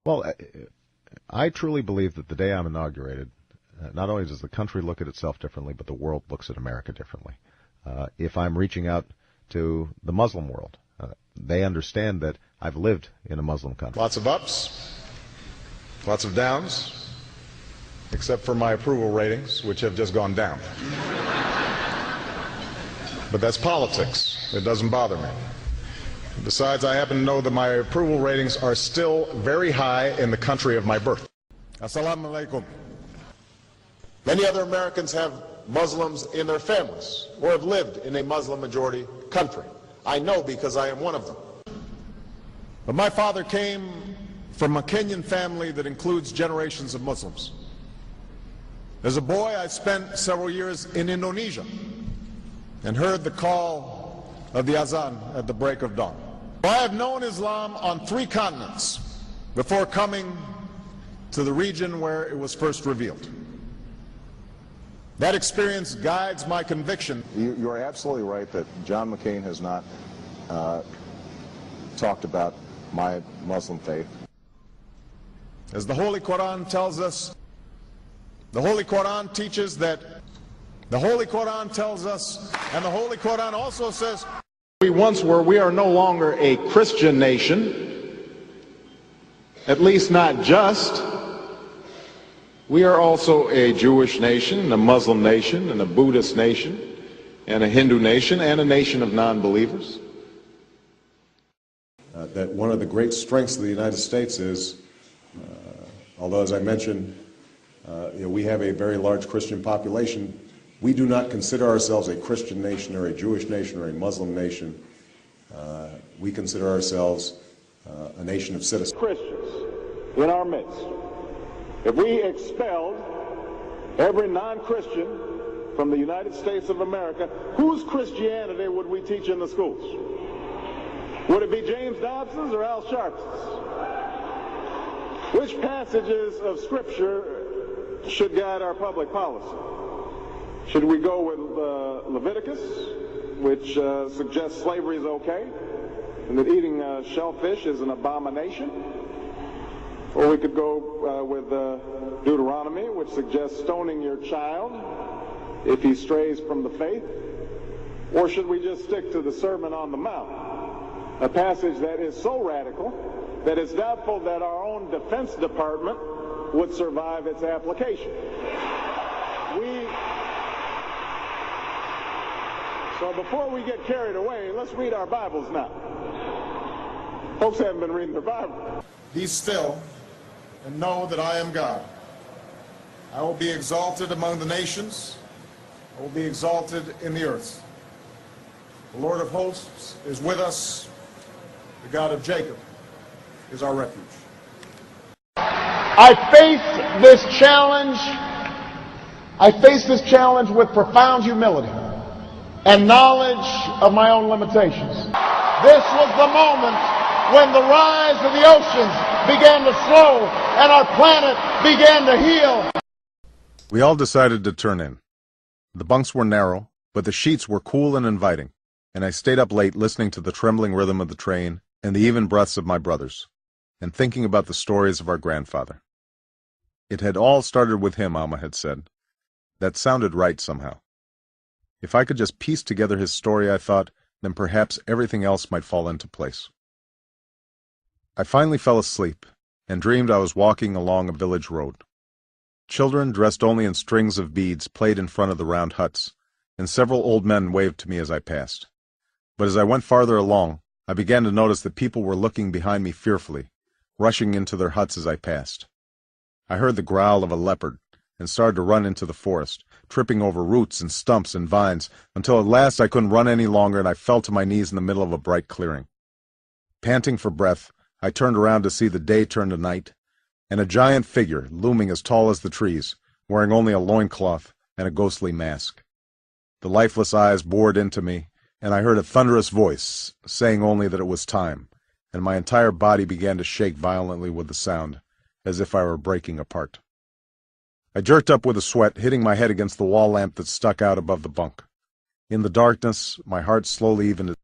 Well, I truly believe that the day I'm inaugurated, not only does the country look at itself differently, but the world looks at America differently. If I'm reaching out to the Muslim world, they understand that I've lived in a Muslim country. Lots of ups, lots of downs, except for my approval ratings, which have just gone down. But that's politics. It doesn't bother me. Besides, I happen to know that my approval ratings are still very high in the country of my birth. Assalamu alaikum. Many other Americans have Muslims in their families or have lived in a Muslim-majority country. I know because I am one of them. But my father came from a Kenyan family that includes generations of Muslims. As a boy, I spent several years in Indonesia and heard the call of the azan at the break of dawn. I have known Islam on 3 continents before coming to the region where it was first revealed. That experience guides my conviction. You are absolutely right that John McCain has not talked about my Muslim faith. As the Holy Quran tells us, the Holy Quran teaches that, the Holy Quran tells us, and the Holy Quran also says, we once were, we are no longer a Christian nation, at least not just. We are also a Jewish nation, a Muslim nation, and a Buddhist nation, and a Hindu nation, and a nation of non-believers. That one of the great strengths of the United States is, although as I mentioned, we have a very large Christian population, we do not consider ourselves a Christian nation or a Jewish nation or a Muslim nation. We consider ourselves a nation of citizens. Christians in our midst. If we expelled every non-Christian from the United States of America, whose Christianity would we teach in the schools? Would it be James Dobson's or Al Sharps's? Which passages of Scripture should guide our public policy? Should we go with Leviticus, which suggests slavery is okay, and that eating shellfish is an abomination? Or we could go with Deuteronomy, which suggests stoning your child if he strays from the faith? Or should we just stick to the Sermon on the Mount, a passage that is so radical that it's doubtful that our own Defense Department would survive its application? So before we get carried away, let's read our Bibles now. Folks haven't been reading their Bible. Be still and know that I am God. I will be exalted among the nations. I will be exalted in the earth. The Lord of hosts is with us. The God of Jacob is our refuge. I face this challenge with profound humility and knowledge of my own limitations. This was the moment when the rise of the oceans began to slow and our planet began to heal. We all decided to turn in. The bunks were narrow, but the sheets were cool and inviting, and I stayed up late listening to the trembling rhythm of the train and the even breaths of my brothers, and thinking about the stories of our grandfather. It had all started with him, Alma had said. That sounded right somehow. If I could just piece together his story, I thought, then perhaps everything else might fall into place. I finally fell asleep and dreamed I was walking along a village road. Children dressed only in strings of beads played in front of the round huts, and several old men waved to me as I passed. But as I went farther along, I began to notice that people were looking behind me fearfully, rushing into their huts as I passed. I heard the growl of a leopard and started to run into the forest, tripping over roots and stumps and vines, until at last I couldn't run any longer and I fell to my knees in the middle of a bright clearing. Panting for breath, I turned around to see the day turn to night, and a giant figure looming as tall as the trees, wearing only a loincloth and a ghostly mask. The lifeless eyes bored into me, and I heard a thunderous voice saying only that it was time, and my entire body began to shake violently with the sound, as if I were breaking apart. I jerked up with a sweat, hitting my head against the wall lamp that stuck out above the bunk. In the darkness, my heart slowly evened